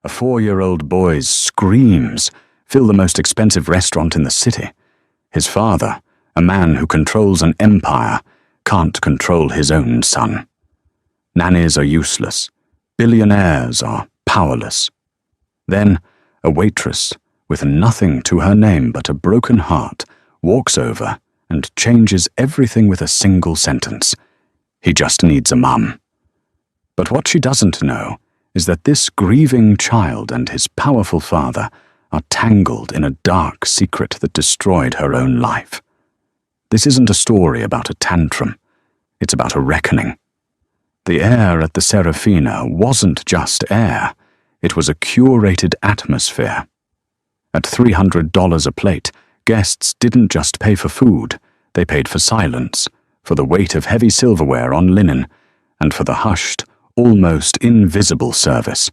A 4-year-old boy's screams fill the most expensive restaurant in the city. His father, a man who controls an empire, can't control his own son. Nannies are useless. Billionaires are powerless. Then, a waitress, with nothing to her name but a broken heart, walks over and changes everything with a single sentence. He just needs a mum. But what she doesn't know is that this grieving child and his powerful father are tangled in a dark secret that destroyed her own life. This isn't a story about a tantrum. It's about a reckoning. The air at the Serafina wasn't just air. It was a curated atmosphere. At $300 a plate, guests didn't just pay for food. They paid for silence, for the weight of heavy silverware on linen, and for the hushed, almost invisible service.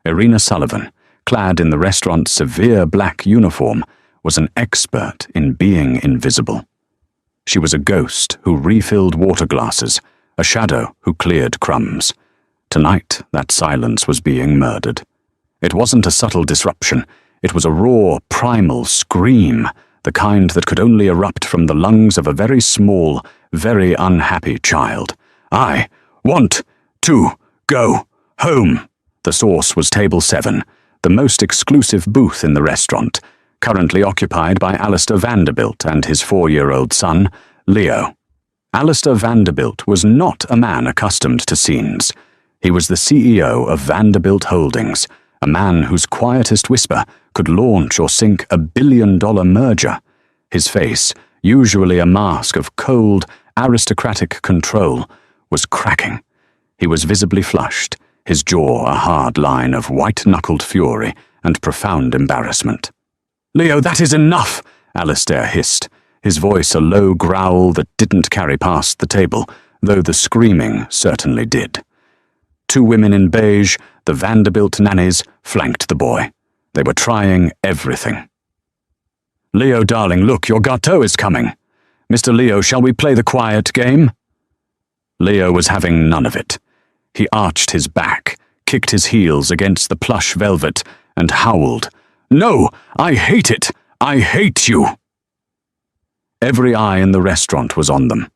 Irina Sullivan, clad in the restaurant's severe black uniform, was an expert in being invisible. She was a ghost who refilled water glasses, a shadow who cleared crumbs. Tonight, that silence was being murdered. It wasn't a subtle disruption. It was a raw, primal scream, the kind that could only erupt from the lungs of a very small, very unhappy child. "I want to go home." The source was Table 7, the most exclusive booth in the restaurant, currently occupied by Alistair Vanderbilt and his 4-year-old son, Leo. Alistair Vanderbilt was not a man accustomed to scenes. He was the CEO of Vanderbilt Holdings, a man whose quietest whisper could launch or sink a billion-dollar merger. His face, usually a mask of cold, aristocratic control, was cracking. He was visibly flushed, his jaw a hard line of white-knuckled fury and profound embarrassment. "Leo, that is enough," Alistair hissed, his voice a low growl that didn't carry past the table, though the screaming certainly did. 2 women in beige, the Vanderbilt nannies, flanked the boy. They were trying everything. "Leo, darling, look, your gâteau is coming. Mr. Leo, shall we play the quiet game?" Leo was having none of it. He arched his back, kicked his heels against the plush velvet, and howled, "No, I hate it! I hate you!" Every eye in the restaurant was on them.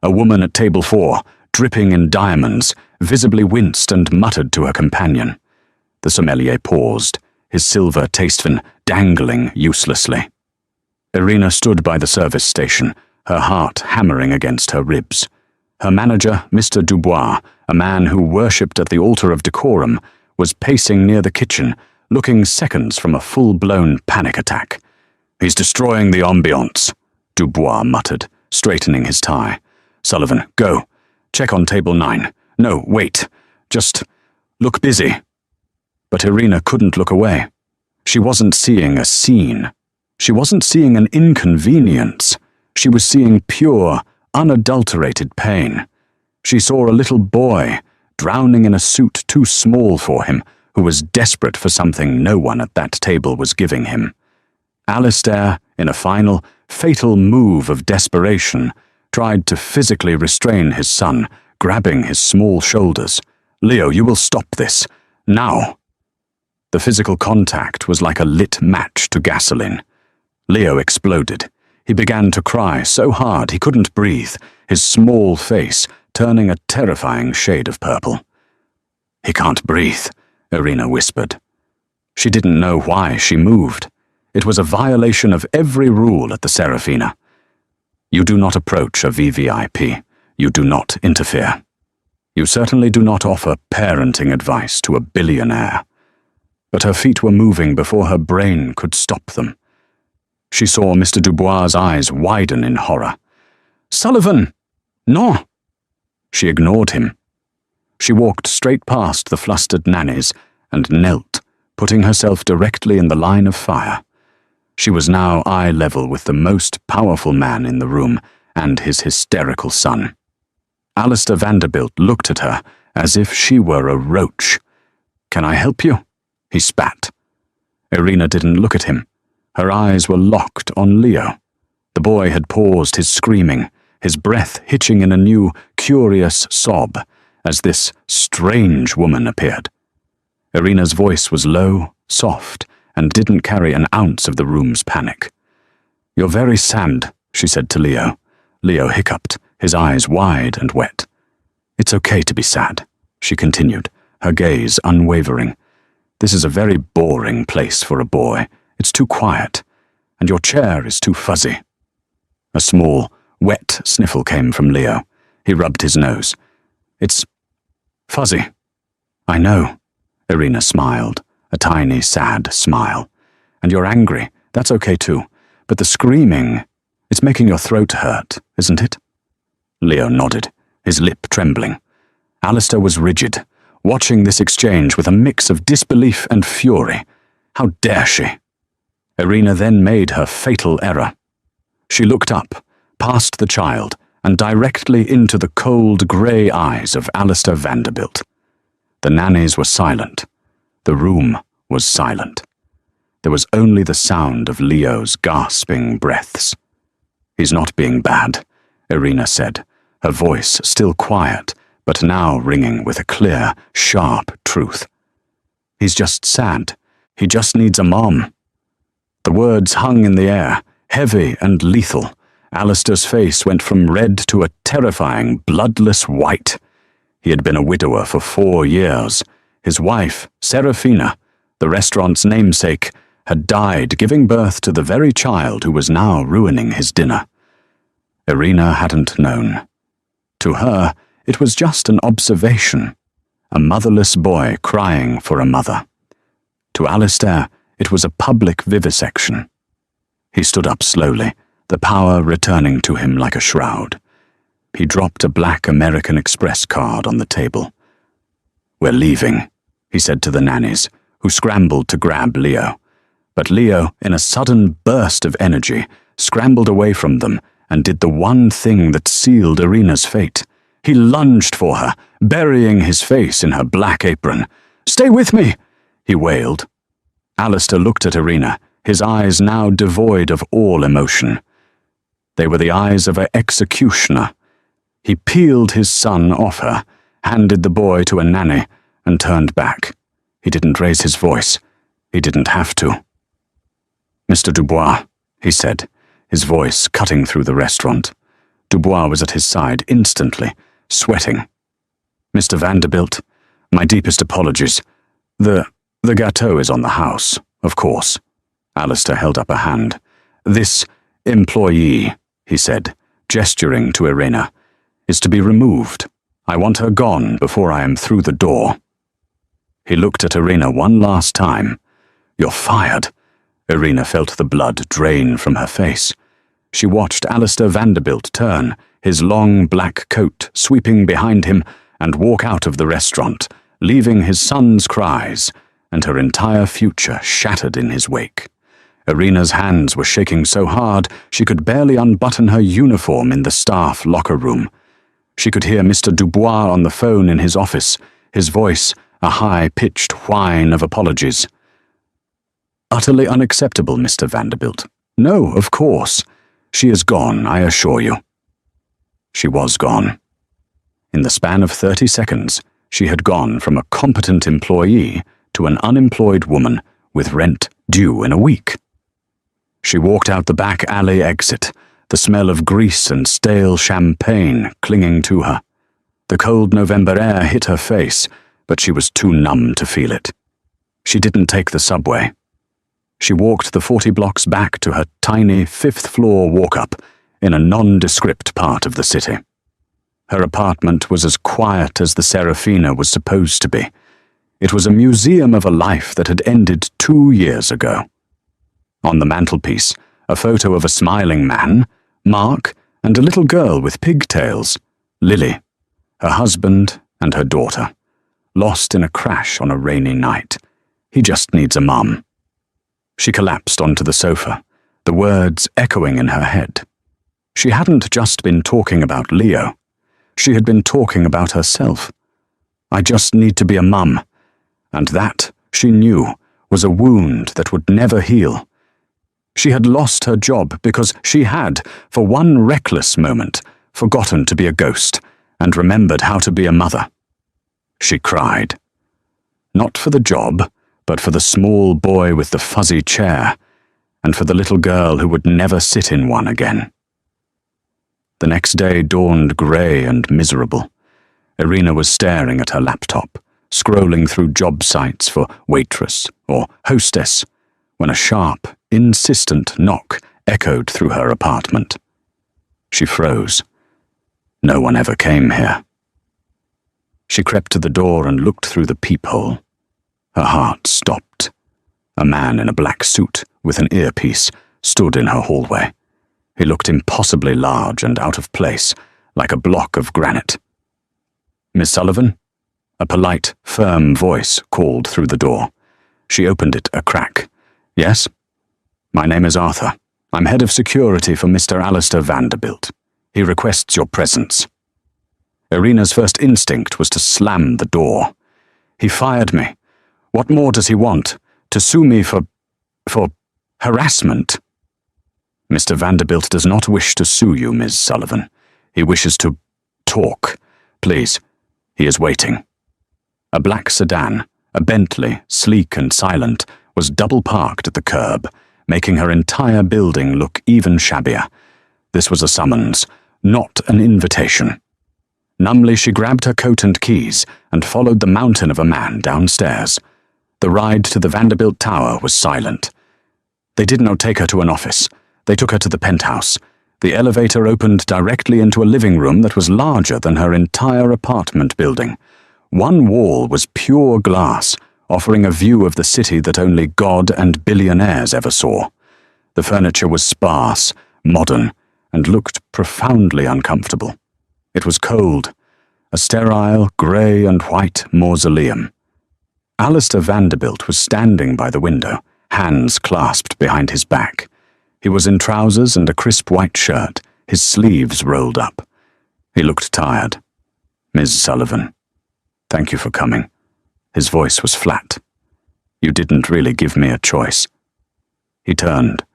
A woman at table 4, dripping in diamonds, visibly winced and muttered to her companion. The sommelier paused, his silver tasteful dangling uselessly. Irina stood by the service station, her heart hammering against her ribs. Her manager, Mr. Dubois, a man who worshipped at the altar of decorum, was pacing near the kitchen, looking seconds from a full-blown panic attack. "He's destroying the ambiance," Dubois muttered, straightening his tie. "Sullivan, go. Check on table 9. No, wait. Just look busy." But Irina couldn't look away. She wasn't seeing a scene. She wasn't seeing an inconvenience. She was seeing pure, unadulterated pain. She saw a little boy, drowning in a suit too small for him, who was desperate for something no one at that table was giving him. Alistair, in a final, fatal move of desperation, tried to physically restrain his son, grabbing his small shoulders. "Leo, you will stop this. Now." The physical contact was like a lit match to gasoline. Leo exploded. He began to cry so hard he couldn't breathe, his small face turning a terrifying shade of purple. "He can't breathe," Irina whispered. She didn't know why she moved. It was a violation of every rule at the Serafina. You do not approach a VVIP. You do not interfere. You certainly do not offer parenting advice to a billionaire. But her feet were moving before her brain could stop them. She saw Mr. Dubois' eyes widen in horror. "Sullivan! No!" She ignored him. She walked straight past the flustered nannies and knelt, putting herself directly in the line of fire. She was now eye level with the most powerful man in the room and his hysterical son. Alistair Vanderbilt looked at her as if she were a roach. "Can I help you?" he spat. Irina didn't look at him. Her eyes were locked on Leo. The boy had paused his screaming, his breath hitching in a new, curious sob as this strange woman appeared. Irina's voice was low, soft, and didn't carry an ounce of the room's panic. "You're very sad," she said to Leo. Leo hiccuped, his eyes wide and wet. "It's okay to be sad," she continued, her gaze unwavering. "This is a very boring place for a boy. It's too quiet, and your chair is too fuzzy." A small, wet sniffle came from Leo. He rubbed his nose. "It's fuzzy." "I know," Irina smiled, a tiny, sad smile. "And you're angry. That's okay too. But the screaming, it's making your throat hurt, isn't it?" Leo nodded, his lip trembling. Alistair was rigid, watching this exchange with a mix of disbelief and fury. How dare she? Irina then made her fatal error. She looked up, past the child, and directly into the cold grey eyes of Alistair Vanderbilt. The nannies were silent. The room was silent. There was only the sound of Leo's gasping breaths. "He's not being bad," Irina said, her voice still quiet, but now ringing with a clear, sharp truth. "He's just sad. He just needs a mom." The words hung in the air, heavy and lethal. Alistair's face went from red to a terrifying, bloodless white. He had been a widower for 4 years. His wife, Serafina, the restaurant's namesake, had died giving birth to the very child who was now ruining his dinner. Irina hadn't known. To her, it was just an observation, a motherless boy crying for a mother. To Alistair, it was a public vivisection. He stood up slowly, the power returning to him like a shroud. He dropped a black American Express card on the table. "We're leaving," he said to the nannies, who scrambled to grab Leo. But Leo, in a sudden burst of energy, scrambled away from them and did the one thing that sealed Irina's fate. He lunged for her, burying his face in her black apron. "Stay with me!" he wailed. Alistair looked at Irina, his eyes now devoid of all emotion. They were the eyes of an executioner. He peeled his son off her, handed the boy to a nanny, and turned back. He didn't raise his voice. He didn't have to. "Mr. Dubois," he said, his voice cutting through the restaurant. Dubois was at his side instantly, sweating. "Mr. Vanderbilt, my deepest apologies. The gâteau is on the house, of course." Alistair held up a hand. "This employee," he said, gesturing to Irina, "is to be removed. I want her gone before I am through the door." He looked at Irina one last time. "You're fired." Irina felt the blood drain from her face. She watched Alistair Vanderbilt turn, his long black coat sweeping behind him, and walk out of the restaurant, leaving his son's cries and her entire future shattered in his wake. Irina's hands were shaking so hard she could barely unbutton her uniform in the staff locker room. She could hear Mr. Dubois on the phone in his office, his voice a high-pitched whine of apologies. "Utterly unacceptable, Mr. Vanderbilt. No, of course. She is gone, I assure you." She was gone. In the span of 30 seconds, she had gone from a competent employee to an unemployed woman with rent due in a week. She walked out the back alley exit, the smell of grease and stale champagne clinging to her. The cold November air hit her face, but she was too numb to feel it. She didn't take the subway. She walked the 40 blocks back to her tiny 5th-floor walk-up in a nondescript part of the city. Her apartment was as quiet as the Serafina was supposed to be. It was a museum of a life that had ended 2 years ago. On the mantelpiece, a photo of a smiling man, Mark, and a little girl with pigtails, Lily, her husband and her daughter, lost in a crash on a rainy night. He just needs a mum. She collapsed onto the sofa, the words echoing in her head. She hadn't just been talking about Leo. She had been talking about herself. I just need to be a mum. And that, she knew, was a wound that would never heal. She had lost her job because she had, for one reckless moment, forgotten to be a ghost and remembered how to be a mother. She cried. Not for the job, but for the small boy with the fuzzy chair, and for the little girl who would never sit in one again. The next day dawned grey and miserable. Irina was staring at her laptop, scrolling through job sites for waitress or hostess, when a sharp, insistent knock echoed through her apartment. She froze. No one ever came here. She crept to the door and looked through the peephole. Her heart stopped. A man in a black suit with an earpiece stood in her hallway. He looked impossibly large and out of place, like a block of granite. "Miss Sullivan?" A polite, firm voice called through the door. She opened it a crack. "Yes?" "My name is Arthur. I'm head of security for Mr. Alistair Vanderbilt. He requests your presence." Irina's first instinct was to slam the door. "He fired me. What more does he want? To sue me for harassment?" "Mr. Vanderbilt does not wish to sue you, Ms. Sullivan. He wishes to talk. Please, he is waiting." A black sedan, a Bentley, sleek and silent, was double-parked at the curb, making her entire building look even shabbier. This was a summons, not an invitation. Numbly she grabbed her coat and keys and followed the mountain of a man downstairs. The ride to the Vanderbilt Tower was silent. They did not take her to an office. They took her to the penthouse. The elevator opened directly into a living room that was larger than her entire apartment building. One wall was pure glass, offering a view of the city that only God and billionaires ever saw. The furniture was sparse, modern, and looked profoundly uncomfortable. It was cold, a sterile, grey and white mausoleum. Alistair Vanderbilt was standing by the window, hands clasped behind his back. He was in trousers and a crisp white shirt, his sleeves rolled up. He looked tired. "Ms. Sullivan, thank you for coming." His voice was flat. "You didn't really give me a choice." He turned.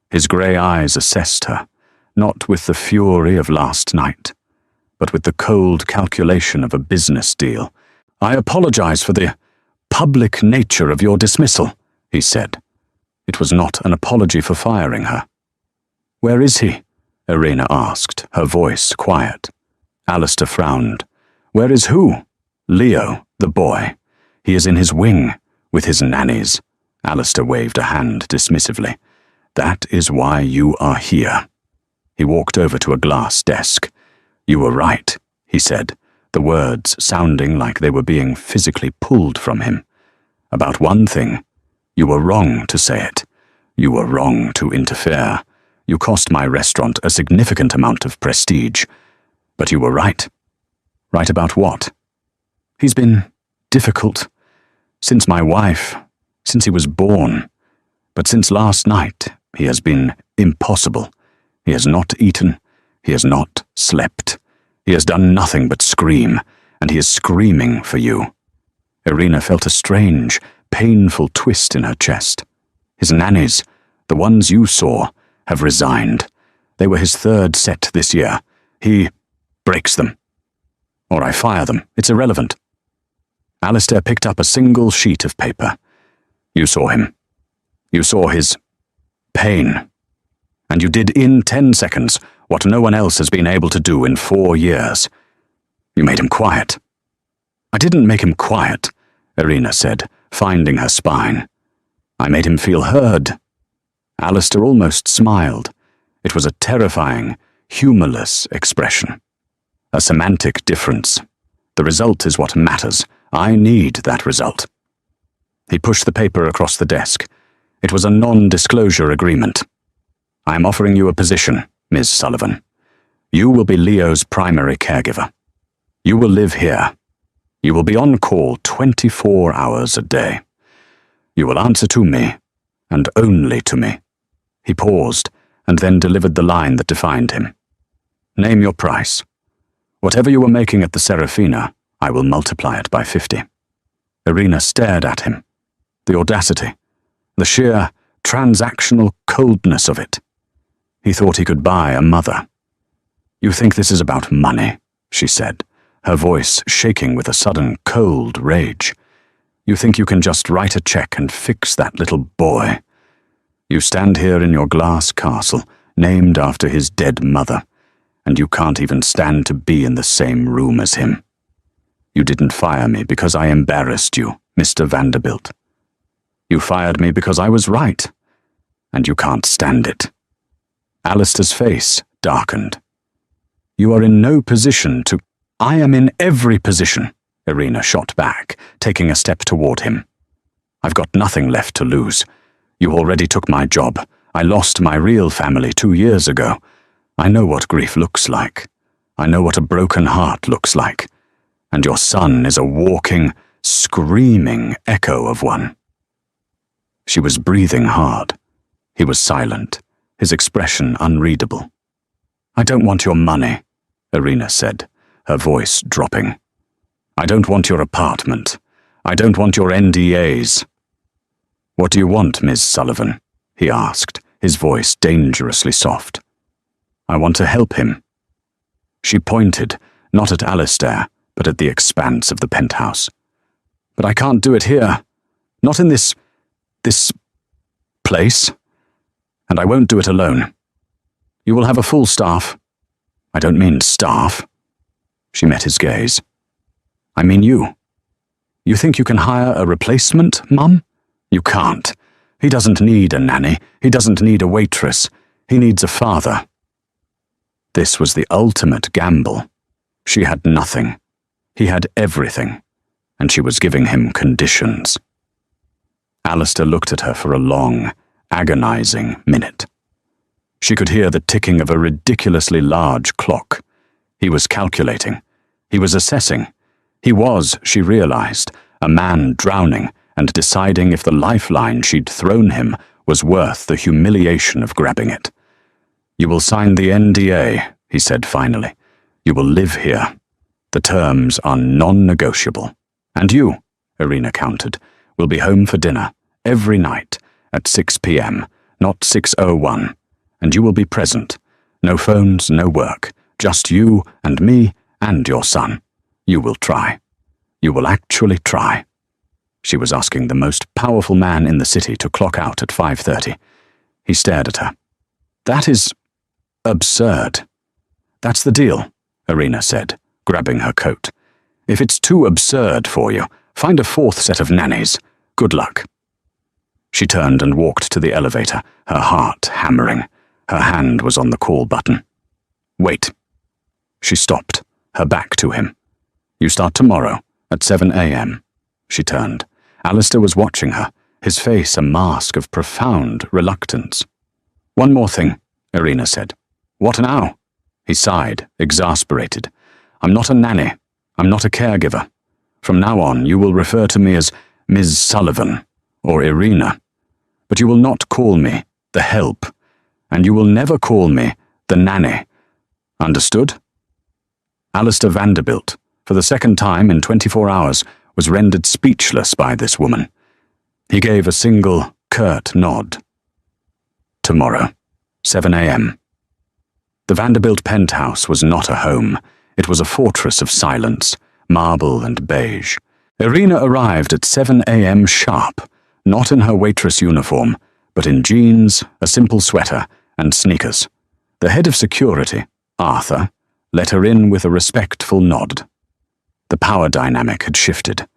His grey eyes assessed her, not with the fury of last night, but with the cold calculation of a business deal. "I apologize for the public nature of your dismissal," he said. It was not an apology for firing her. "Where is he?" Irina asked, her voice quiet. Alistair frowned. "Where is who?" "Leo, the boy. He is in his wing, with his nannies." Alistair waved a hand dismissively. "That is why you are here." He walked over to a glass desk. "You were right," he said, the words sounding like they were being physically pulled from him. "About one thing. You were wrong to say it. You were wrong to interfere. You cost my restaurant a significant amount of prestige. But you were right." "Right about what?" "He's been difficult. Since my wife, since he was born. But since last night, he has been impossible. He has not eaten. He has not slept. He has done nothing but scream, and he is screaming for you." Irina felt a strange, painful twist in her chest. "His nannies, the ones you saw, have resigned. They were his third set this year. He breaks them. Or I fire them. It's irrelevant." Alistair picked up a single sheet of paper. "You saw him. You saw his pain. And you did in 10 seconds what no one else has been able to do in 4 years. You made him quiet." "I didn't make him quiet," Irina said, finding her spine. "I made him feel heard." Alistair almost smiled. It was a terrifying, humorless expression. A semantic difference. The result is what matters. I need that result. He pushed the paper across the desk. It was a non-disclosure agreement. "I am offering you a position, Ms. Sullivan. You will be Leo's primary caregiver. You will live here. You will be on call 24 hours a day. You will answer to me, and only to me." He paused, and then delivered the line that defined him. "Name your price. Whatever you were making at the Serafina, I will multiply it by 50. Irina stared at him. The audacity, the sheer, transactional coldness of it. He thought he could buy a mother. "You think this is about money," she said, her voice shaking with a sudden cold rage. You think you can just write a check and fix that little boy. You stand here in your glass castle, named after his dead mother, and you can't even stand to be in the same room as him. You didn't fire me because I embarrassed you, Mr. Vanderbilt. You fired me because I was right, and you can't stand it. Alistair's face darkened. You are in no position to— I am in every position, Irina shot back, taking a step toward him. I've got nothing left to lose. You already took my job. I lost my real family 2 years ago. I know what grief looks like. I know what a broken heart looks like. And your son is a walking, screaming echo of one. She was breathing hard. He was silent, his expression unreadable. I don't want your money, Irina said, her voice dropping. I don't want your apartment. I don't want your NDAs. What do you want, Ms. Sullivan? He asked, his voice dangerously soft. I want to help him. She pointed, not at Alistair, but at the expanse of the penthouse. But I can't do it here. Not in this place. And I won't do it alone. You will have a full staff. I don't mean staff. She met his gaze. I mean you. You think you can hire a replacement, Mum? You can't. He doesn't need a nanny. He doesn't need a waitress. He needs a father. This was the ultimate gamble. She had nothing. He had everything, and she was giving him conditions. Alistair looked at her for a long, agonizing minute. She could hear the ticking of a ridiculously large clock. He was calculating. He was assessing. He was, she realized, a man drowning and deciding if the lifeline she'd thrown him was worth the humiliation of grabbing it. You will sign the NDA, he said finally. You will live here. The terms are non-negotiable. And you, Irina countered, will be home for dinner every night at 6 p.m., not 6:01, and you will be present. No phones, no work, just you and me and your son. You will try. You will actually try. She was asking the most powerful man in the city to clock out at 5:30. He stared at her. That is absurd. That's the deal, Irina said, grabbing her coat. If it's too absurd for you, find a fourth set of nannies. Good luck. She turned and walked to the elevator, her heart hammering. Her hand was on the call button. Wait. She stopped, her back to him. You start tomorrow at 7 a.m. She turned. Alistair was watching her, his face a mask of profound reluctance. One more thing, Irina said. What now? He sighed, exasperated. I'm not a nanny. I'm not a caregiver. From now on, you will refer to me as Ms. Sullivan or Irina. But you will not call me the help, and you will never call me the nanny. Understood? Alistair Vanderbilt, for the second time in 24 hours, was rendered speechless by this woman. He gave a single, curt nod. Tomorrow, 7 a.m. The Vanderbilt penthouse was not a home. It was a fortress of silence, marble and beige. Irina arrived at 7 a.m. sharp, not in her waitress uniform, but in jeans, a simple sweater, and sneakers. The head of security, Arthur, let her in with a respectful nod. The power dynamic had shifted.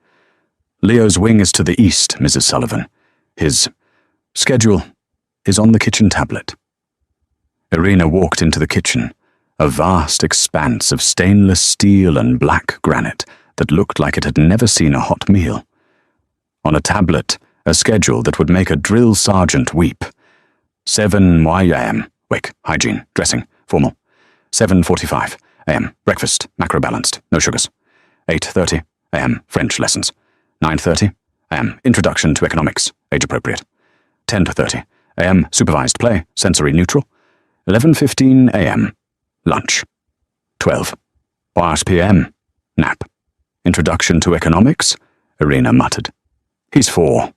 Leo's wing is to the east, Mrs. Sullivan. His schedule is on the kitchen tablet. Irina walked into the kitchen, a vast expanse of stainless steel and black granite that looked like it had never seen a hot meal. On a tablet, a schedule that would make a drill sergeant weep. 7 a.m. Wake, hygiene, dressing, formal. 7:45 a.m. Breakfast, macro-balanced, no sugars. 8:30 a.m. French lessons. 9:30 a.m. Introduction to economics, age-appropriate. 10:30 a.m. Supervised play, sensory neutral. 11:15 a.m. Lunch. 12 p.m. Nap. Introduction to economics, Irina muttered. He's 4.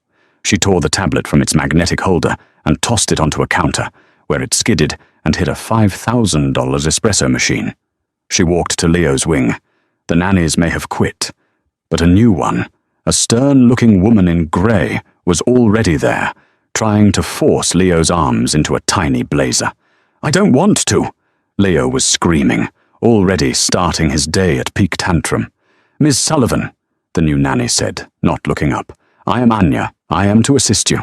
She tore the tablet from its magnetic holder and tossed it onto a counter, where it skidded and hit a $5,000 espresso machine. She walked to Leo's wing. The nannies may have quit, but a new one, A stern-looking woman in grey was already there, trying to force Leo's arms into a tiny blazer. "I don't want to!" Leo was screaming, already starting his day at peak tantrum. "Miss Sullivan," the new nanny said, not looking up. "I am Anya. I am to assist you."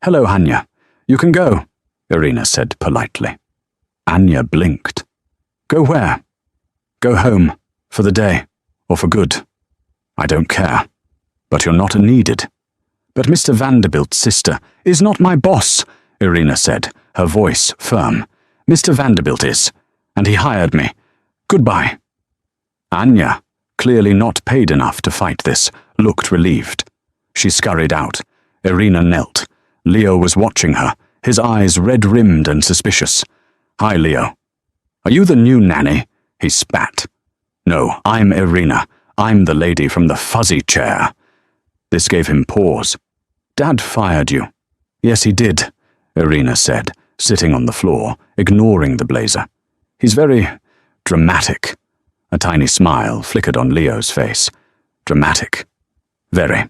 "Hello, Anya. You can go," Irina said politely. Anya blinked. "Go where?" "Go home. For the day. Or for good. I don't care. But you're not needed." "But Mr. Vanderbilt's sister is not my boss," Irina said, her voice firm. "Mr. Vanderbilt is, and he hired me. Goodbye." Anya, clearly not paid enough to fight this, looked relieved. She scurried out. Irina knelt. Leo was watching her, his eyes red-rimmed and suspicious. "Hi, Leo." "Are you the new nanny?" He spat. "No, I'm Irina. I'm the lady from the fuzzy chair." This gave him pause. "Dad fired you." "Yes, he did," Irina said, sitting on the floor, ignoring the blazer. "He's very dramatic." A tiny smile flickered on Leo's face. "Dramatic. Very.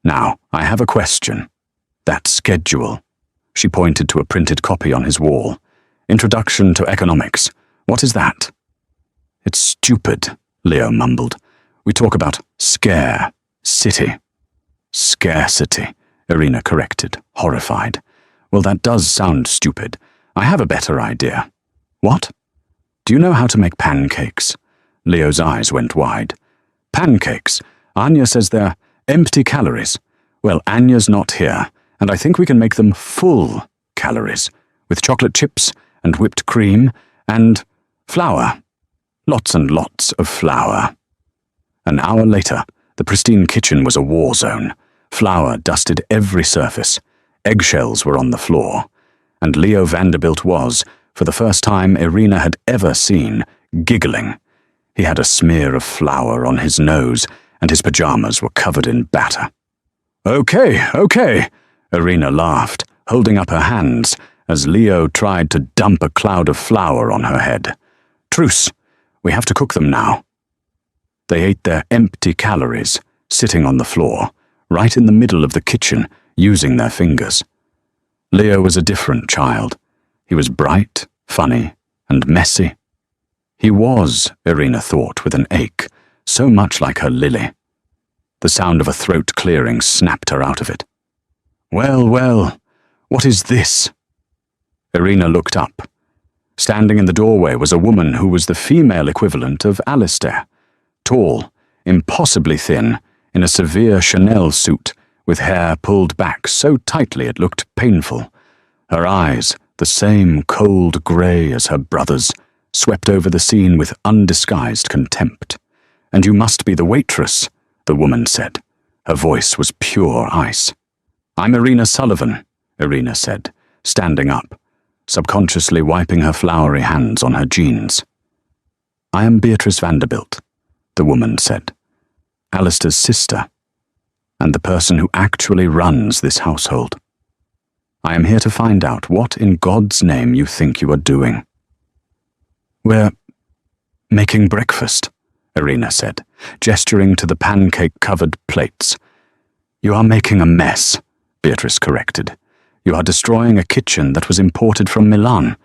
Now, I have a question. That schedule." She pointed to a printed copy on his wall. "Introduction to Economics. What is that?" "It's stupid," Leo mumbled. "We talk about city." "Scarcity," Irina corrected, horrified. "Well, that does sound stupid. I have a better idea." "What?" "Do you know how to make pancakes?" Leo's eyes went wide. "Pancakes? Anya says they're empty calories. Well, Anya's not here, and I think we can make them full calories, with chocolate chips and whipped cream and flour. Lots and lots of flour." An hour later, the pristine kitchen was a war zone. Flour dusted every surface. Eggshells were on the floor. And Leo Vanderbilt was, for the first time Irina had ever seen, giggling. He had a smear of flour on his nose, and his pajamas were covered in batter. Okay, Irina laughed, holding up her hands, as Leo tried to dump a cloud of flour on her head. "Truce. We have to cook them now." They ate their empty calories, sitting on the floor, right in the middle of the kitchen, using their fingers. Leo was a different child. He was bright, funny, and messy. He was, Irina thought with an ache, so much like her Lily. The sound of a throat clearing snapped her out of it. Well, what is this?" Irina looked up. Standing in the doorway was a woman who was the female equivalent of Alistair. Tall, impossibly thin, in a severe Chanel suit, with hair pulled back so tightly it looked painful. Her eyes, the same cold grey as her brother's, swept over the scene with undisguised contempt. "And you must be the waitress," the woman said. Her voice was pure ice. "I'm Irina Sullivan," Irina said, standing up, subconsciously wiping her floury hands on her jeans. "I am Beatrice Vanderbilt," the woman said. "Alistair's sister, and the person who actually runs this household. I am here to find out what in God's name you think you are doing." "We're making breakfast," Irina said, gesturing to the pancake-covered plates. "You are making a mess," Beatrice corrected. "You are destroying a kitchen that was imported from Milan,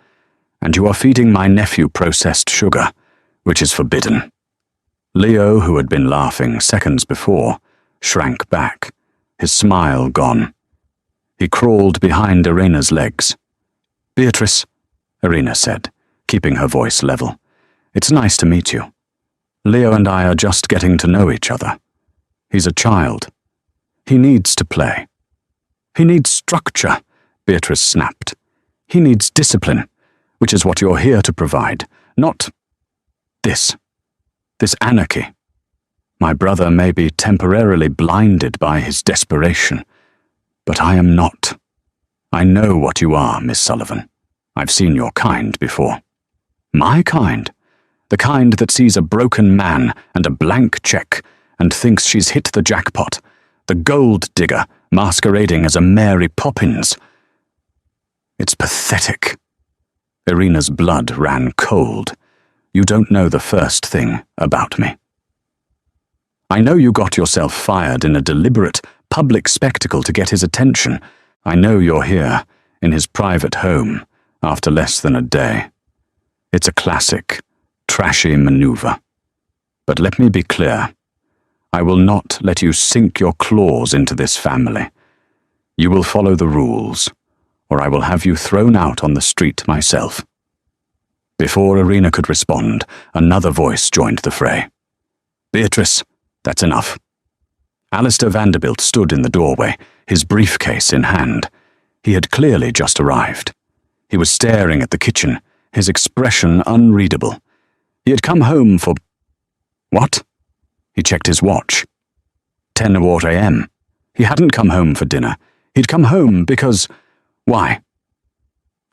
and you are feeding my nephew processed sugar, which is forbidden." Leo, who had been laughing seconds before, shrank back, his smile gone. He crawled behind Irina's legs. "Beatrice," Irina said, keeping her voice level, "it's nice to meet you. Leo and I are just getting to know each other. He's a child. He needs to play." "He needs structure," Beatrice snapped. "He needs discipline, which is what you're here to provide, not this anarchy. My brother may be temporarily blinded by his desperation, but I am not. I know what you are, Miss Sullivan. I've seen your kind before." "My kind? The kind that sees a broken man and a blank check and thinks she's hit the jackpot, the gold digger masquerading as a Mary Poppins. It's pathetic." Irina's blood ran cold. "You don't know the first thing about me." I know you got yourself fired in a deliberate, public spectacle to get his attention. I know you're here, in his private home, after less than a day. It's a classic, trashy maneuver. But let me be clear. I will not let you sink your claws into this family. You will follow the rules, or I will have you thrown out on the street myself." Before Irina could respond, another voice joined the fray. "Beatrice, that's enough." Alistair Vanderbilt stood in the doorway, his briefcase in hand. He had clearly just arrived. He was staring at the kitchen, his expression unreadable. He had come home for... What? He checked his watch. 10:15 a.m. He hadn't come home for dinner. He'd come home because... Why?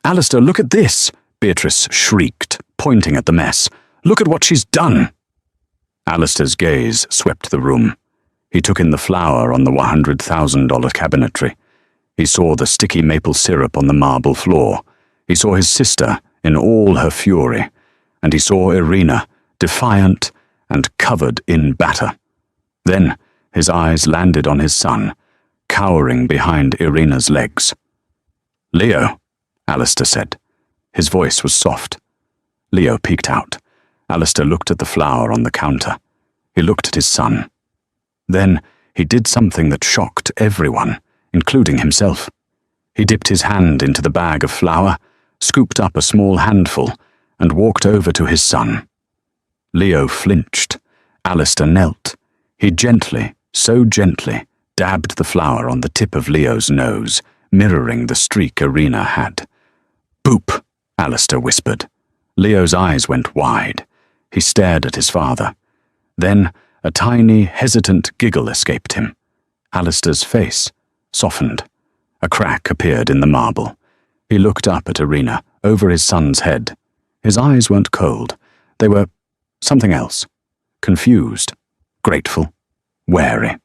"Alistair, look at this!" Beatrice shrieked, pointing at the mess. "Look at what she's done!" Alistair's gaze swept the room. He took in the flour on the $100,000 cabinetry. He saw the sticky maple syrup on the marble floor. He saw his sister in all her fury, and he saw Irina, defiant and covered in batter. Then his eyes landed on his son, cowering behind Irina's legs. "Leo," Alistair said. His voice was soft. Leo peeked out. Alistair looked at the flour on the counter. He looked at his son. Then he did something that shocked everyone, including himself. He dipped his hand into the bag of flour, scooped up a small handful, and walked over to his son. Leo flinched. Alistair knelt. He gently, so gently, dabbed the flour on the tip of Leo's nose, mirroring the streak Irina had. "Boop," Alistair whispered. Leo's eyes went wide. He stared at his father. Then a tiny, hesitant giggle escaped him. Alistair's face softened. A crack appeared in the marble. He looked up at Irina, over his son's head. His eyes weren't cold. They were something else. Confused, grateful, wary.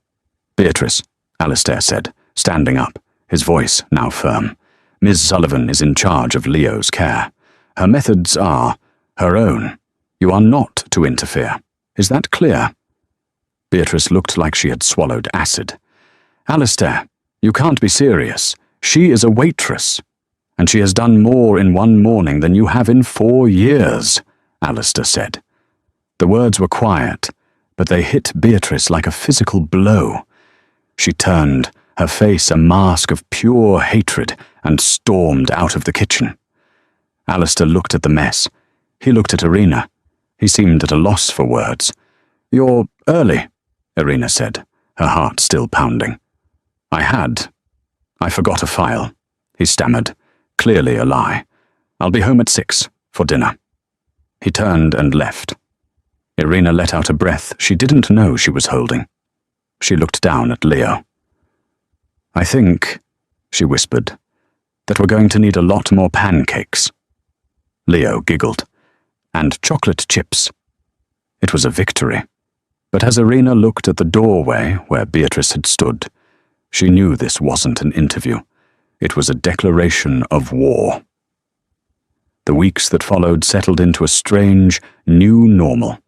"Beatrice," Alistair said, standing up, his voice now firm. "Ms. Sullivan is in charge of Leo's care. Her methods are her own. You are not to interfere. Is that clear?" Beatrice looked like she had swallowed acid. "Alistair, you can't be serious. She is a waitress, and she has done more in one morning than you have in 4 years," Alistair said. The words were quiet, but they hit Beatrice like a physical blow. She turned, her face a mask of pure hatred, and stormed out of the kitchen. Alistair looked at the mess. He looked at Irina. He seemed at a loss for words. "You're early," Irina said, her heart still pounding. I forgot a file," he stammered, clearly a lie. "I'll be home at 6 for dinner." He turned and left. Irina let out a breath she didn't know she was holding. She looked down at Leo. "I think," she whispered, "that we're going to need a lot more pancakes." Leo giggled. "And chocolate chips." It was a victory. But as Irina looked at the doorway where Beatrice had stood, she knew this wasn't an interview. It was a declaration of war. The weeks that followed settled into a strange, new normal.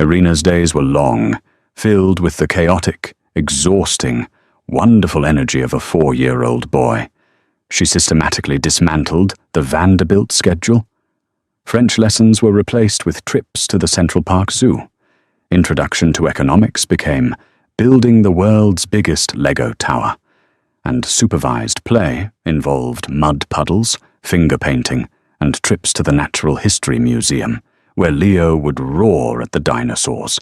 Irina's days were long, filled with the chaotic, exhausting, wonderful energy of a 4-year-old boy. She systematically dismantled the Vanderbilt schedule. French lessons were replaced with trips to the Central Park Zoo. Introduction to economics became building the world's biggest Lego tower, and supervised play involved mud puddles, finger painting, and trips to the Natural History Museum, where Leo would roar at the dinosaurs.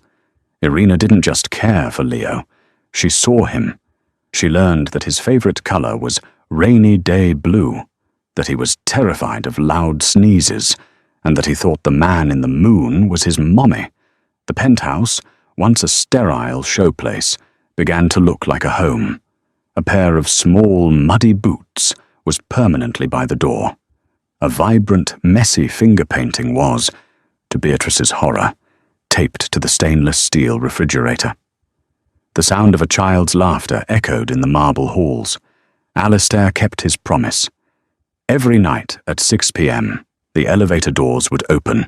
Irina didn't just care for Leo, she saw him. She learned that his favorite color was rainy day blue, that he was terrified of loud sneezes, and that he thought the man in the moon was his mommy. The penthouse, once a sterile showplace, began to look like a home. A pair of small, muddy boots was permanently by the door. A vibrant, messy finger painting was, to Beatrice's horror, taped to the stainless steel refrigerator. The sound of a child's laughter echoed in the marble halls. Alistair kept his promise. Every night at 6 p.m., the elevator doors would open.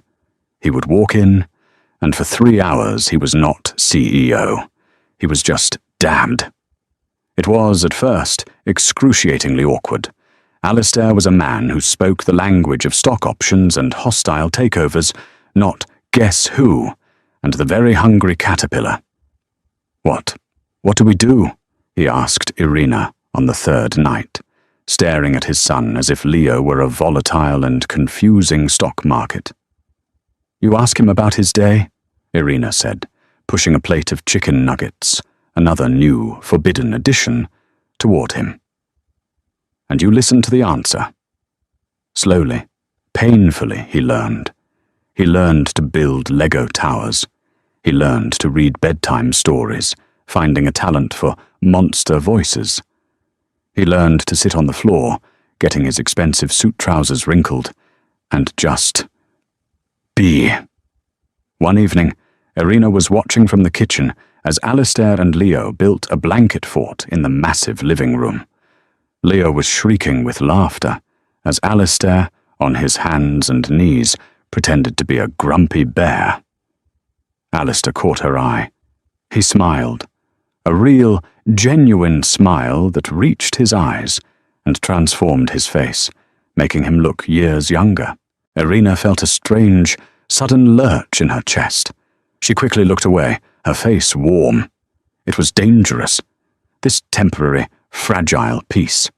He would walk in, and for 3 hours he was not CEO. He was just damned. It was, at first, excruciatingly awkward. Alistair was a man who spoke the language of stock options and hostile takeovers, not guess who, and the very hungry caterpillar. What do we do?" he asked Irina on the third night, staring at his son as if Leo were a volatile and confusing stock market. "You ask him about his day?" Irina said, pushing a plate of chicken nuggets, another new, forbidden addition, toward him. "And you listen to the answer." Slowly, painfully, he learned. He learned to build Lego towers. He learned to read bedtime stories, finding a talent for monster voices. He learned to sit on the floor, getting his expensive suit trousers wrinkled, and just be. One evening, Irina was watching from the kitchen as Alistair and Leo built a blanket fort in the massive living room. Leo was shrieking with laughter as Alistair, on his hands and knees, pretended to be a grumpy bear. Alistair caught her eye. He smiled, a real, genuine smile that reached his eyes and transformed his face, making him look years younger. Irina felt a strange, sudden lurch in her chest. She quickly looked away, her face warm. It was dangerous, this temporary, fragile peace.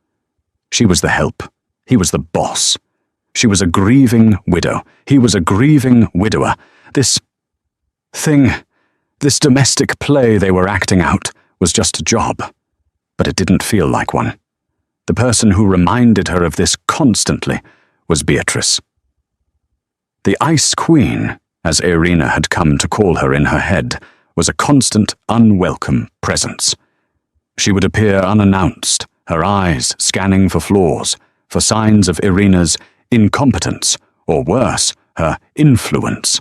She was the help. He was the boss. She was a grieving widow. He was a grieving widower. This domestic play they were acting out was just a job, but it didn't feel like one. The person who reminded her of this constantly was Beatrice. The Ice Queen, as Irina had come to call her in her head, was a constant, unwelcome presence. She would appear unannounced, her eyes scanning for flaws, for signs of Irina's incompetence, or worse, her influence.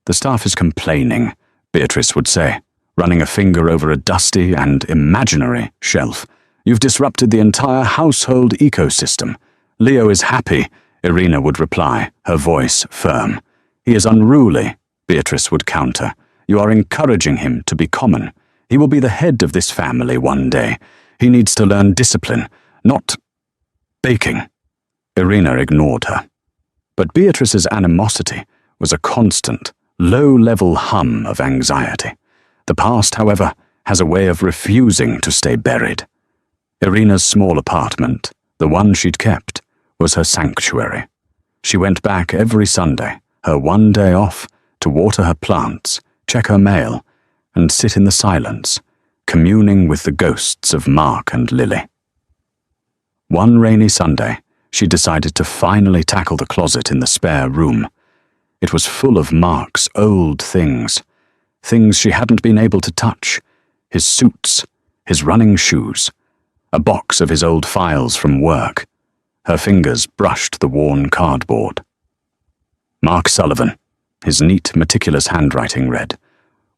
"The staff is complaining," Beatrice would say, running a finger over a dusty and imaginary shelf. "You've disrupted the entire household ecosystem. Leo is happy," Irina would reply, her voice firm. "He is unruly," Beatrice would counter. "You are encouraging him to be common. He will be the head of this family one day. He needs to learn discipline, not baking." Irina ignored her. But Beatrice's animosity was a constant, low-level hum of anxiety. The past, however, has a way of refusing to stay buried. Irina's small apartment, the one she'd kept, was her sanctuary. She went back every Sunday, her one day off, to water her plants, check her mail, and sit in the silence, communing with the ghosts of Mark and Lily. One rainy Sunday, she decided to finally tackle the closet in the spare room. It was full of Mark's old things she hadn't been able to touch, his suits, his running shoes, a box of his old files from work. Her fingers brushed the worn cardboard. Mark Sullivan, his neat, meticulous handwriting read,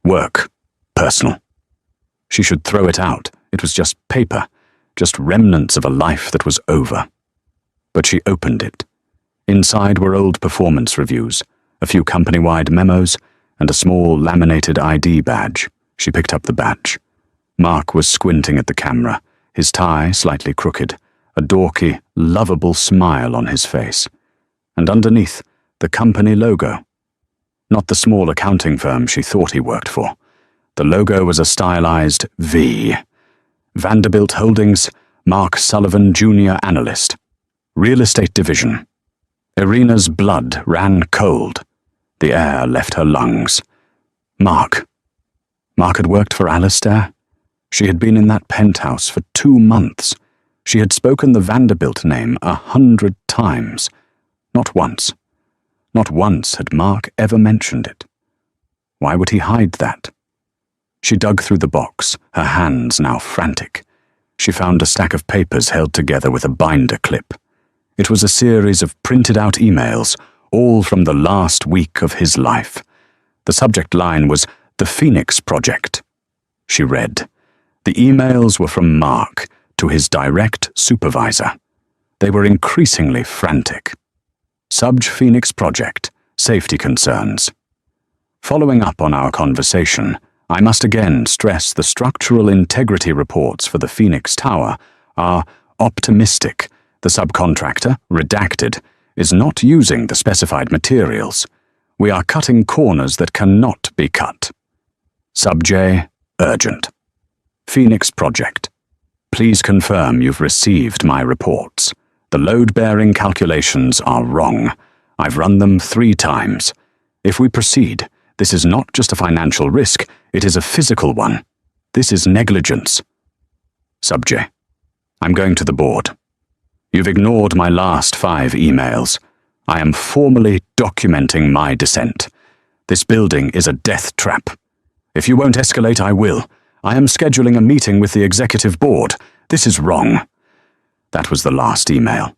"Work, personal." She should throw it out. It was just paper, just remnants of a life that was over. But she opened it. Inside were old performance reviews, a few company-wide memos, and a small laminated ID badge. She picked up the badge. Mark was squinting at the camera, his tie slightly crooked, a dorky, lovable smile on his face. And underneath, the company logo. Not the small accounting firm she thought he worked for. The logo was a stylized V. Vanderbilt Holdings, Mark Sullivan Jr. Analyst. Real Estate Division. Irina's blood ran cold. The air left her lungs. Mark. Mark had worked for Alistair. She had been in that penthouse for 2 months. She had spoken the Vanderbilt name 100 times. Not once. Not once had Mark ever mentioned it. Why would he hide that? She dug through the box, her hands now frantic. She found a stack of papers held together with a binder clip. It was a series of printed-out emails, all from the last week of his life. The subject line was The Phoenix Project. She read. The emails were from Mark to his direct supervisor. They were increasingly frantic. Subj Phoenix Project, safety concerns. Following up on our conversation, I must again stress the structural integrity reports for the Phoenix Tower are optimistic. The subcontractor, redacted, is not using the specified materials. We are cutting corners that cannot be cut. Sub J, urgent. Phoenix Project. Please confirm you've received my reports. The load-bearing calculations are wrong. I've run them 3 times. If we proceed, this is not just a financial risk, it is a physical one. This is negligence. Sub J. I'm going to the board. You've ignored my last 5 emails. I am formally documenting my dissent. This building is a death trap. If you won't escalate, I will. I am scheduling a meeting with the executive board. This is wrong. That was the last email.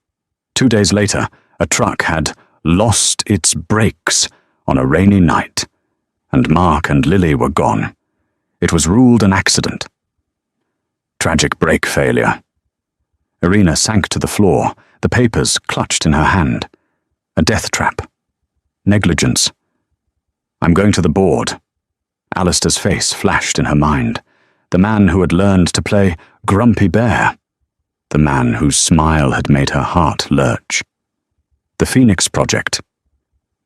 2 days later, a truck had lost its brakes on a rainy night, and Mark and Lily were gone. It was ruled an accident. Tragic brake failure. Irina sank to the floor, the papers clutched in her hand. A death trap. Negligence. I'm going to the board. Alistair's face flashed in her mind. The man who had learned to play Grumpy Bear. The man whose smile had made her heart lurch. The Phoenix Project.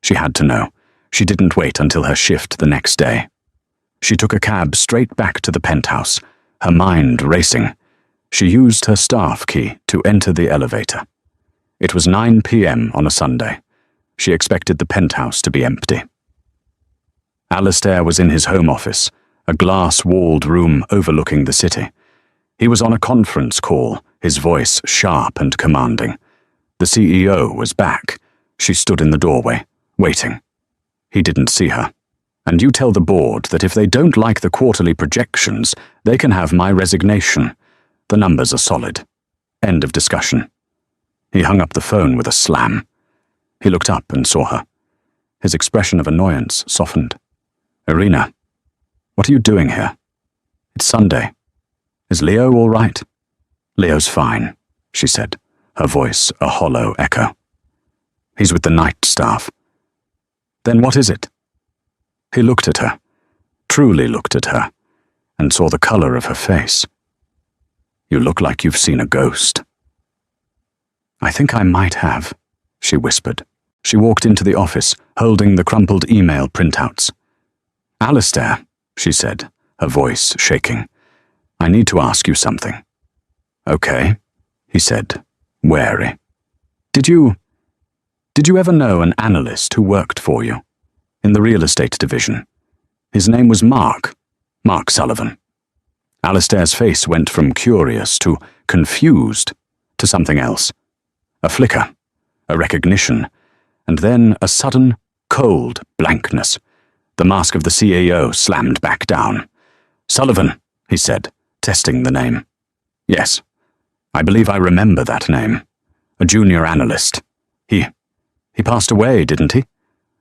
She had to know. She didn't wait until her shift the next day. She took a cab straight back to the penthouse, her mind racing. She used her staff key to enter the elevator. It was 9 p.m. on a Sunday. She expected the penthouse to be empty. Alistair was in his home office, a glass-walled room overlooking the city. He was on a conference call, his voice sharp and commanding. The CEO was back. She stood in the doorway, waiting. He didn't see her. And you tell the board that if they don't like the quarterly projections, they can have my resignation. The numbers are solid. End of discussion. He hung up the phone with a slam. He looked up and saw her. His expression of annoyance softened. Irina, what are you doing here? It's Sunday. Is Leo all right? Leo's fine, she said, her voice a hollow echo. He's with the night staff. Then what is it? He looked at her, truly looked at her, and saw the color of her face. You look like you've seen a ghost. I think I might have, she whispered. She walked into the office, holding the crumpled email printouts. Alistair, she said, her voice shaking. I need to ask you something. Okay, he said, wary. Did you ever know an analyst who worked for you? In the real estate division. His name was Mark Sullivan. Alistair's face went from curious to confused to something else. A flicker, a recognition, and then a sudden, cold blankness. The mask of the CEO slammed back down. Sullivan, he said, testing the name. Yes, I believe I remember that name. A junior analyst. He passed away, didn't he?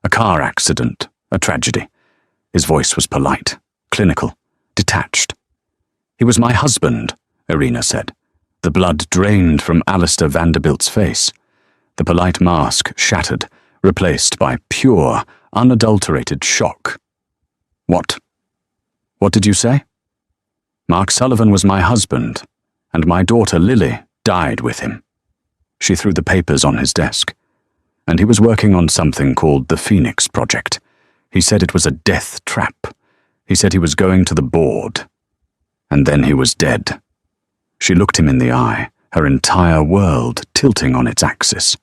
A car accident, a tragedy. His voice was polite, clinical, detached. He was my husband, Irina said. The blood drained from Alistair Vanderbilt's face. The polite mask shattered, replaced by pure, unadulterated shock. What? What did you say? Mark Sullivan was my husband, and my daughter Lily died with him. She threw the papers on his desk. And he was working on something called the Phoenix Project. He said it was a death trap. He said he was going to the board. And then he was dead. She looked him in the eye, her entire world tilting on its axis.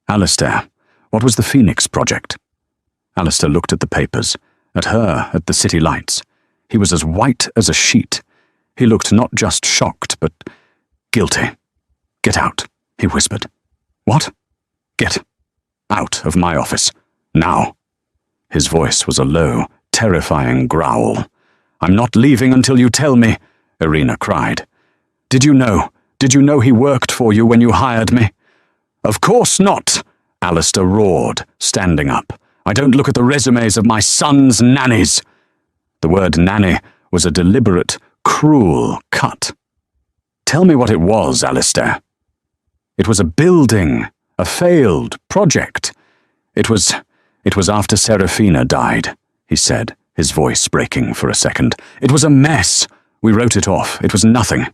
Alistair, what was the Phoenix Project? Alistair looked at the papers, at her, at the city lights. He was as white as a sheet. He looked not just shocked, but guilty. Get out, he whispered. What? Get out of my office, now. His voice was a low, terrifying growl. I'm not leaving until you tell me, Irina cried. Did you know he worked for you when you hired me? Of course not, Alistair roared, standing up. I don't look at the resumes of my son's nannies. The word nanny was a deliberate, cruel cut. Tell me what it was, Alistair. It was a building. A failed project. It was after Serafina died, he said, his voice breaking for a second. "It was a mess. We wrote it off. It was nothing."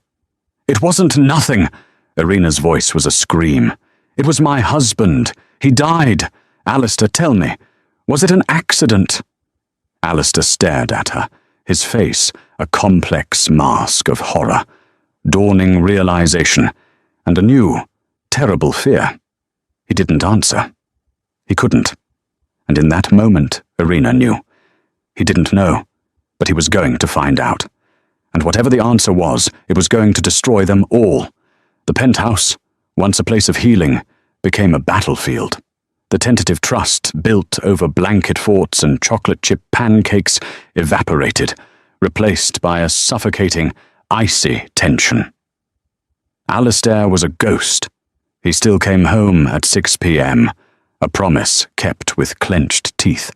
"It wasn't nothing." Irina's voice was a scream. "It was my husband. He died. Alistair, tell me, was it an accident?" Alistair stared at her, his face a complex mask of horror, dawning realization, and a new, terrible fear. He didn't answer. He couldn't. And in that moment, Irina knew. He didn't know, but he was going to find out. And whatever the answer was, it was going to destroy them all. The penthouse, once a place of healing, became a battlefield. The tentative trust built over blanket forts and chocolate chip pancakes evaporated, replaced by a suffocating, icy tension. Alistair was a ghost. He still came home at 6 p.m., a promise kept with clenched teeth.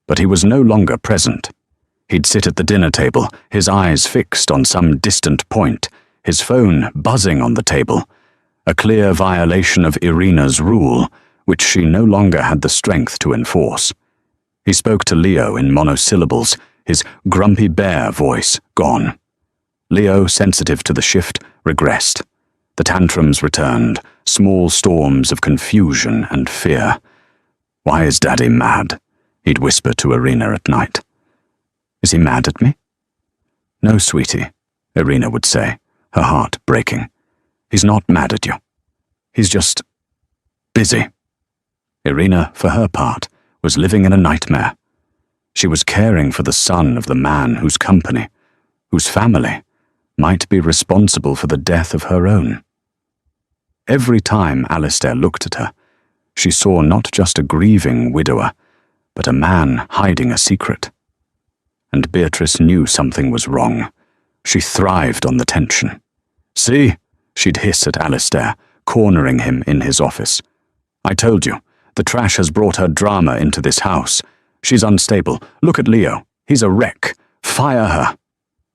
But he was no longer present. He'd sit at the dinner table, his eyes fixed on some distant point, his phone buzzing on the table, a clear violation of Irina's rule, which she no longer had the strength to enforce. He spoke to Leo in monosyllables, his grumpy bear voice gone. Leo, sensitive to the shift, regressed. The tantrums returned, small storms of confusion and fear. "Why is Daddy mad?" he'd whisper to Irina at night. "Is he mad at me?" "No, sweetie," Irina would say, her heart breaking. "He's not mad at you. He's just busy." Irina, for her part, was living in a nightmare. She was caring for the son of the man whose company, whose family, might be responsible for the death of her own. Every time Alistair looked at her, she saw not just a grieving widower, but a man hiding a secret. And Beatrice knew something was wrong. She thrived on the tension. "See?" she'd hiss at Alistair, cornering him in his office. "I told you, the trash has brought her drama into this house. She's unstable. Look at Leo. He's a wreck. Fire her.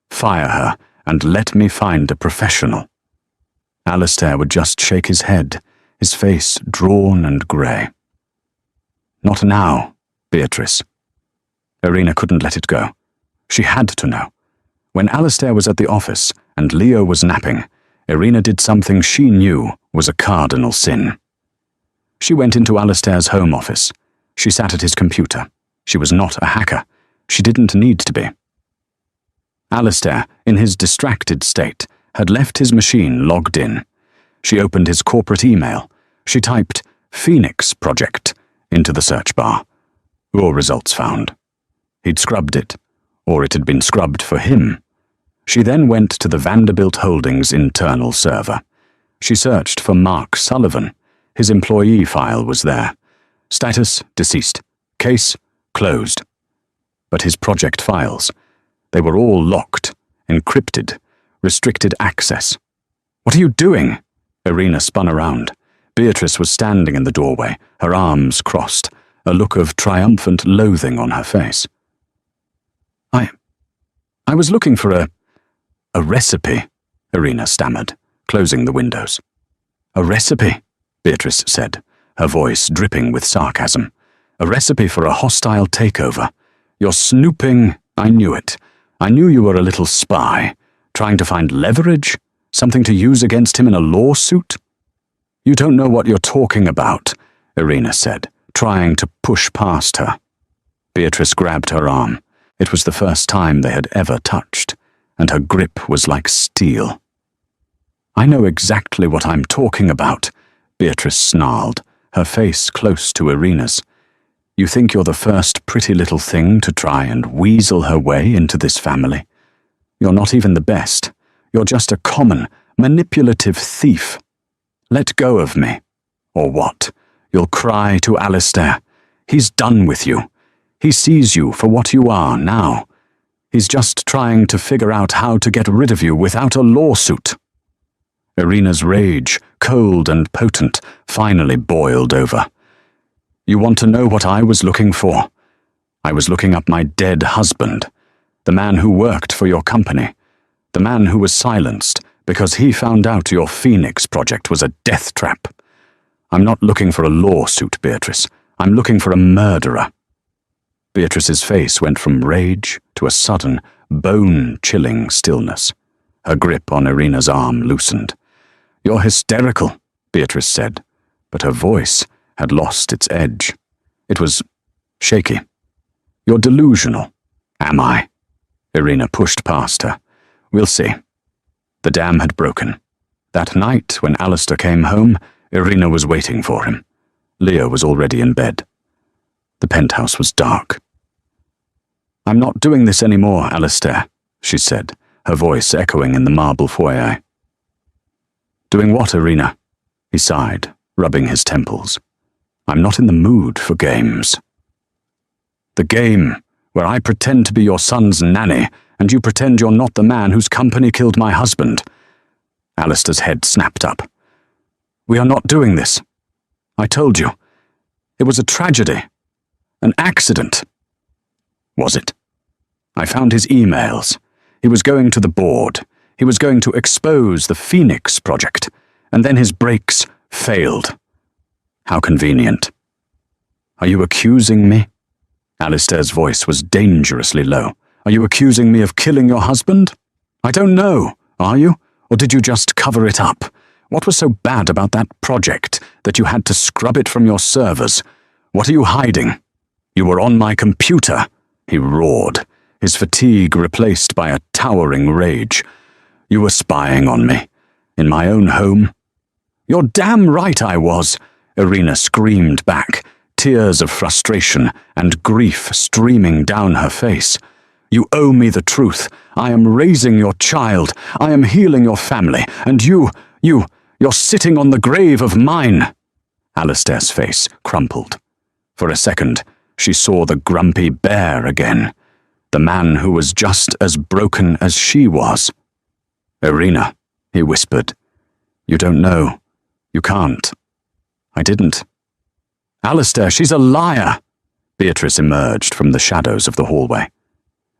Fire her, and let me find a professional." Alistair would just shake his head, his face drawn and grey. "Not now, Beatrice." Irina couldn't let it go. She had to know. When Alistair was at the office and Leo was napping, Irina did something she knew was a cardinal sin. She went into Alistair's home office. She sat at his computer. She was not a hacker. She didn't need to be. Alistair, in his distracted state, had left his machine logged in. She opened his corporate email. She typed "Phoenix Project" into the search bar. Raw results found. He'd scrubbed it, or it had been scrubbed for him. She then went to the Vanderbilt Holdings internal server. She searched for Mark Sullivan. His employee file was there. Status: deceased. Case: closed. But his project files, they were all locked, encrypted, restricted access. "What are you doing?" Irina spun around. Beatrice was standing in the doorway, her arms crossed, a look of triumphant loathing on her face. I was looking for a recipe," Irina stammered, closing the windows. "A recipe?" Beatrice said, her voice dripping with sarcasm. "A recipe for a hostile takeover. You're snooping. I knew it. I knew you were a little spy, trying to find leverage, something to use against him in a lawsuit." "You don't know what you're talking about," Irina said, trying to push past her. Beatrice grabbed her arm. It was the first time they had ever touched, and her grip was like steel. "I know exactly what I'm talking about," Beatrice snarled, her face close to Irina's. "You think you're the first pretty little thing to try and weasel her way into this family? You're not even the best. You're just a common, manipulative thief. Let go of me. Or what? You'll cry to Alistair. He's done with you. He sees you for what you are now. He's just trying to figure out how to get rid of you without a lawsuit." Irina's rage, cold and potent, finally boiled over. "You want to know what I was looking for? I was looking up my dead husband, the man who worked for your company, the man who was silenced because he found out your Phoenix project was a death trap. I'm not looking for a lawsuit, Beatrice. I'm looking for a murderer." Beatrice's face went from rage to a sudden, bone-chilling stillness. Her grip on Irina's arm loosened. "You're hysterical," Beatrice said, but her voice had lost its edge. It was shaky. "You're delusional." "Am I?" Irina pushed past her. "We'll see." The dam had broken. That night, when Alistair came home, Irina was waiting for him. Leo was already in bed. The penthouse was dark. "I'm not doing this anymore, Alistair," she said, her voice echoing in the marble foyer. "Doing what, Irina?" He sighed, rubbing his temples. "I'm not in the mood for games." "The game where I pretend to be your son's nanny and you pretend you're not the man whose company killed my husband." Alistair's head snapped up. "We are not doing this. I told you. It was a tragedy. An accident." "Was it?" "I found his emails. He was going to the board. He was going to expose the Phoenix project, and then his brakes failed." "How convenient." "Are you accusing me?" Alistair's voice was dangerously low. "Are you accusing me of killing your husband? I don't know, are you? Or did you just cover it up? What was so bad about that project that you had to scrub it from your servers? What are you hiding? You were on my computer," he roared, his fatigue replaced by a towering rage. "You were spying on me. In my own home." "You're damn right I was," Irina screamed back, tears of frustration and grief streaming down her face. "You owe me the truth. I am raising your child. I am healing your family. And you're sitting on the grave of mine." Alistair's face crumpled. For a second, she saw the grumpy bear again, the man who was just as broken as she was. "Irina," he whispered. "You don't know. You can't." "I didn't." "Alistair, she's a liar!" Beatrice emerged from the shadows of the hallway.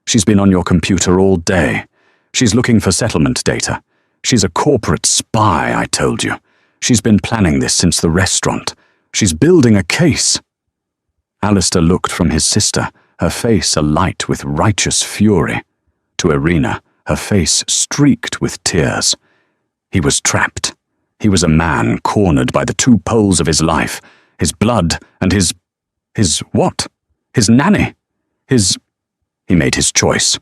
"She's been on your computer all day. She's looking for settlement data. She's a corporate spy, I told you. She's been planning this since the restaurant. She's building a case." Alistair looked from his sister, her face alight with righteous fury, to Irina, her face streaked with tears. He was trapped. He was a man cornered by the two poles of his life, his blood and his what? His nanny. He made his choice.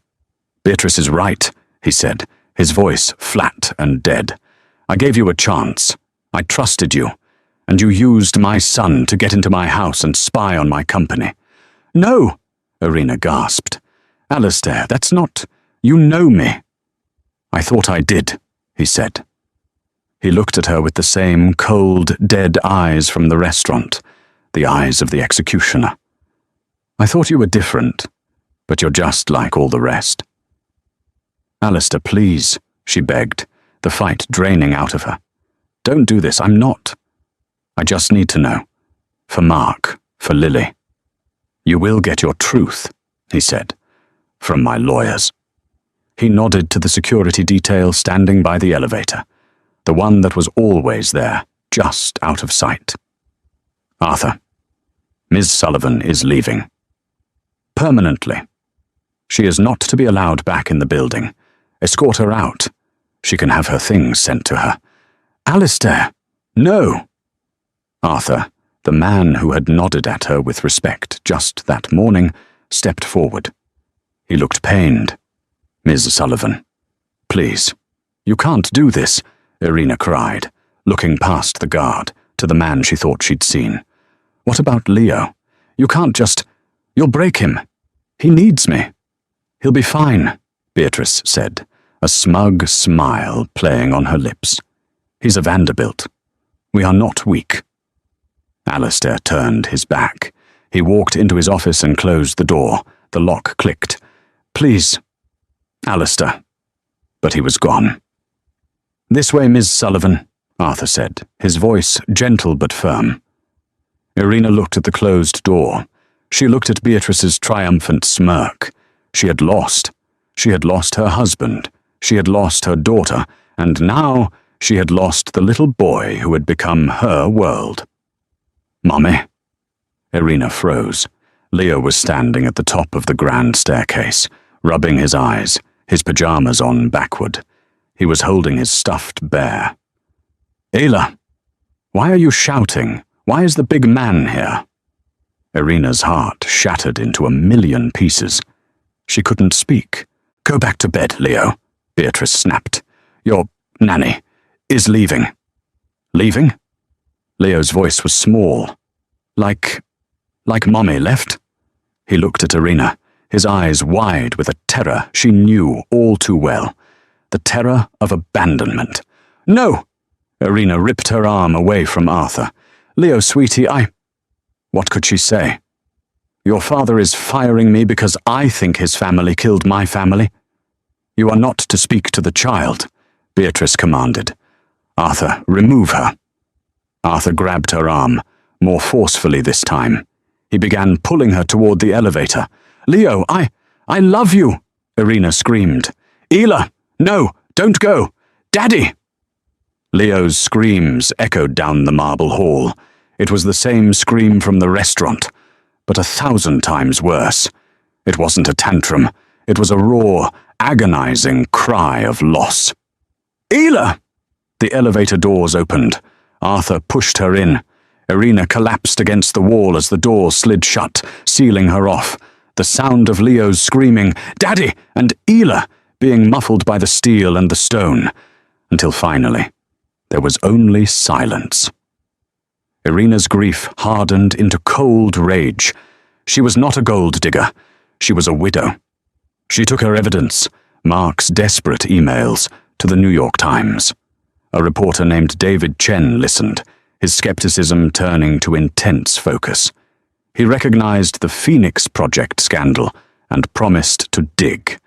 "Beatrice is right," he said, his voice flat and dead. "I gave you a chance. I trusted you, and you used my son to get into my house and spy on my company." "No," Irina gasped. "Alistair, that's not... You know me." "I thought I did," he said. He looked at her with the same cold, dead eyes from the restaurant, the eyes of the executioner. "I thought you were different, but you're just like all the rest." "Alistair, please," she begged, the fight draining out of her. "Don't do this, I'm not. I just need to know. For Mark, for Lily." "You will get your truth," he said, "from my lawyers." He nodded to the security detail standing by the elevator, the one that was always there, just out of sight. "Arthur, Ms. Sullivan is leaving. Permanently. She is not to be allowed back in the building. Escort her out. She can have her things sent to her." "Alistair, no!" Arthur, the man who had nodded at her with respect just that morning, stepped forward. He looked pained. "Ms. Sullivan, please, you can't do this," Irina cried, looking past the guard to the man she thought she'd seen. "What about Leo? You can't just... You'll break him. He needs me." "He'll be fine," Beatrice said, a smug smile playing on her lips. "He's a Vanderbilt. We are not weak." Alistair turned his back. He walked into his office and closed the door. The lock clicked. "Please, Alistair." But he was gone. "This way, Ms. Sullivan," Arthur said, his voice gentle but firm. Irina looked at the closed door. She looked at Beatrice's triumphant smirk. She had lost. She had lost her husband. She had lost her daughter. And now she had lost the little boy who had become her world. "Mommy?" Irina froze. Leo was standing at the top of the grand staircase, rubbing his eyes, his pajamas on backward. He was holding his stuffed bear. "Ayla, why are you shouting? Why is the big man here?" Irina's heart shattered into a million pieces. She couldn't speak. "Go back to bed, Leo," Beatrice snapped. "Your nanny is leaving." "Leaving?" Leo's voice was small. Like Mommy left?" He looked at Irina, his eyes wide with a terror she knew all too well. The terror of abandonment. "No!" Irina ripped her arm away from Arthur. "Leo, sweetie, What could she say? "Your father is firing me because I think his family killed my family." "You are not to speak to the child," Beatrice commanded. "Arthur, remove her." Arthur grabbed her arm, more forcefully this time. He began pulling her toward the elevator. "Leo, I love you," Irina screamed. "Ayla, no, don't go. Daddy!" Leo's screams echoed down the marble hall. It was the same scream from the restaurant, but 1,000 times worse. It wasn't a tantrum. It was a raw, agonizing cry of loss. "Ayla!" The elevator doors opened. Arthur pushed her in. Irina collapsed against the wall as the door slid shut, sealing her off. The sound of Leo's screaming, "Daddy!" and "Ayla!" being muffled by the steel and the stone, until finally there was only silence. Irina's grief hardened into cold rage. She was not a gold digger. She was a widow. She took her evidence, Mark's desperate emails, to the New York Times. A reporter named David Chen listened, his skepticism turning to intense focus. He recognized the Phoenix Project scandal and promised to dig,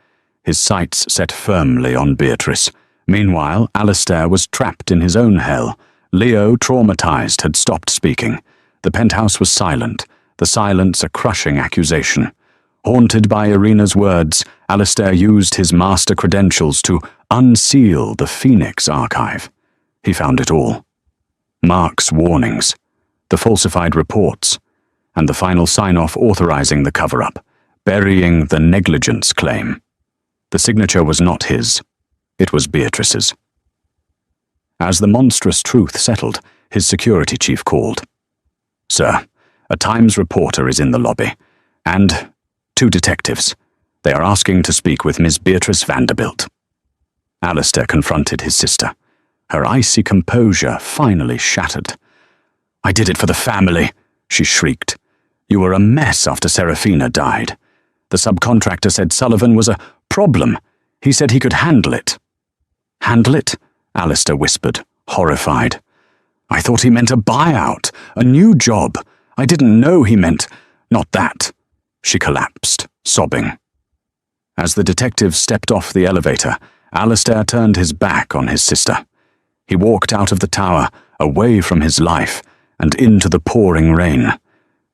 his sights set firmly on Beatrice. Meanwhile, Alistair was trapped in his own hell. Leo, traumatized, had stopped speaking. The penthouse was silent, the silence a crushing accusation. Haunted by Irina's words, Alistair used his master credentials to unseal the Phoenix archive. He found it all. Mark's warnings, the falsified reports, and the final sign-off authorizing the cover-up, burying the negligence claim. The signature was not his. It was Beatrice's. As the monstrous truth settled, his security chief called. "Sir, a Times reporter is in the lobby, and 2 detectives. They are asking to speak with Miss Beatrice Vanderbilt." Alistair confronted his sister. Her icy composure finally shattered. "I did it for the family," she shrieked. "You were a mess after Serafina died. The subcontractor said Sullivan was a problem. He said he could handle it." "Handle it?" Alistair whispered, horrified. "I thought he meant a buyout, a new job. I didn't know he meant not that." She collapsed, sobbing. As the detective stepped off the elevator, Alistair turned his back on his sister. He walked out of the tower, away from his life, and into the pouring rain.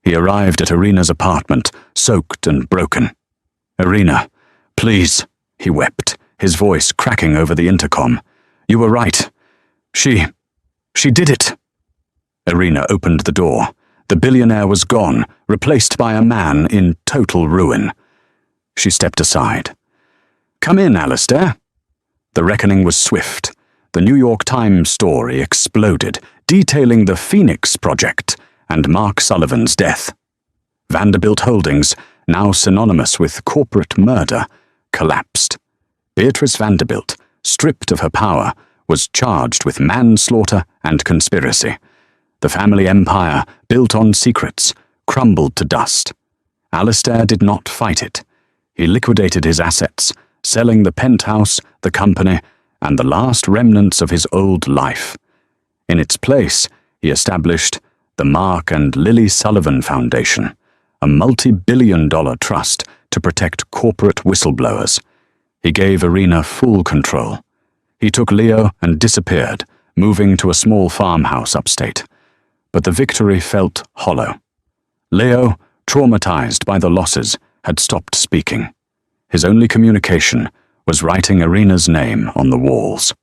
He arrived at Irina's apartment, soaked and broken. "Irina, please," he wept, his voice cracking over the intercom. "You were right. She did it." Irina opened the door. The billionaire was gone, replaced by a man in total ruin. She stepped aside. "Come in, Alistair." The reckoning was swift. The New York Times story exploded, detailing the Phoenix Project and Mark Sullivan's death. Vanderbilt Holdings, now synonymous with corporate murder, collapsed. Beatrice Vanderbilt, stripped of her power, was charged with manslaughter and conspiracy. The family empire, built on secrets, crumbled to dust. Alistair did not fight it. He liquidated his assets, selling the penthouse, the company, and the last remnants of his old life. In its place, he established the Mark and Lily Sullivan Foundation, a multi-billion-dollar trust to protect corporate whistleblowers. He gave Irina full control. He took Leo and disappeared, moving to a small farmhouse upstate. But the victory felt hollow. Leo, traumatized by the losses, had stopped speaking. His only communication was writing Irina's name on the walls.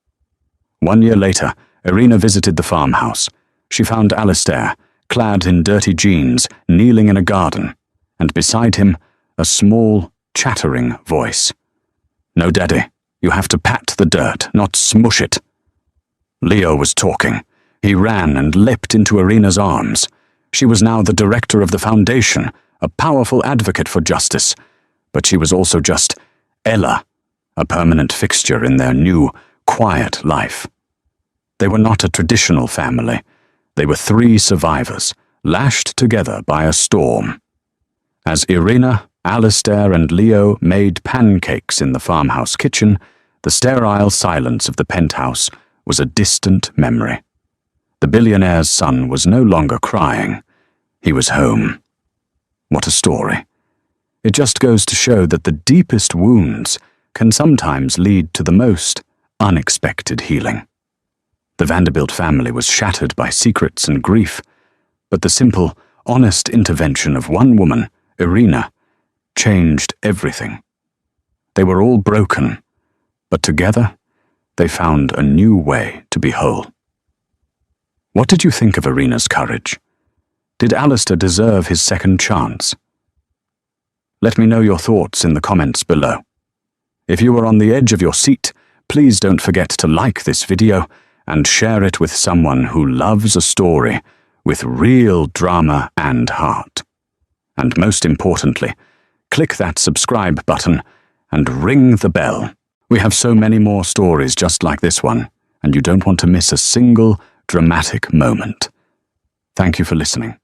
1 year later, Irina visited the farmhouse. She found Alistair, clad in dirty jeans, kneeling in a garden. and beside him, a small, chattering voice. "No, Daddy, you have to pat the dirt, not smush it." Leo was talking. He ran and leapt into Irina's arms. She was now the director of the foundation, a powerful advocate for justice, but she was also just Ella, a permanent fixture in their new, quiet life. They were not a traditional family. They were three survivors, lashed together by a storm. As Irina, Alistair, and Leo made pancakes in the farmhouse kitchen, the sterile silence of the penthouse was a distant memory. The billionaire's son was no longer crying. He was home. What a story. It just goes to show that the deepest wounds can sometimes lead to the most unexpected healing. The Vanderbilt family was shattered by secrets and grief, but the simple, honest intervention of one woman, Irina, changed everything. They were all broken, but together they found a new way to be whole. What did you think of Irina's courage? Did Alistair deserve his second chance? Let me know your thoughts in the comments below. If you are on the edge of your seat, please don't forget to like this video and share it with someone who loves a story with real drama and heart. And most importantly, click that subscribe button and ring the bell. We have so many more stories just like this one, and you don't want to miss a single dramatic moment. Thank you for listening.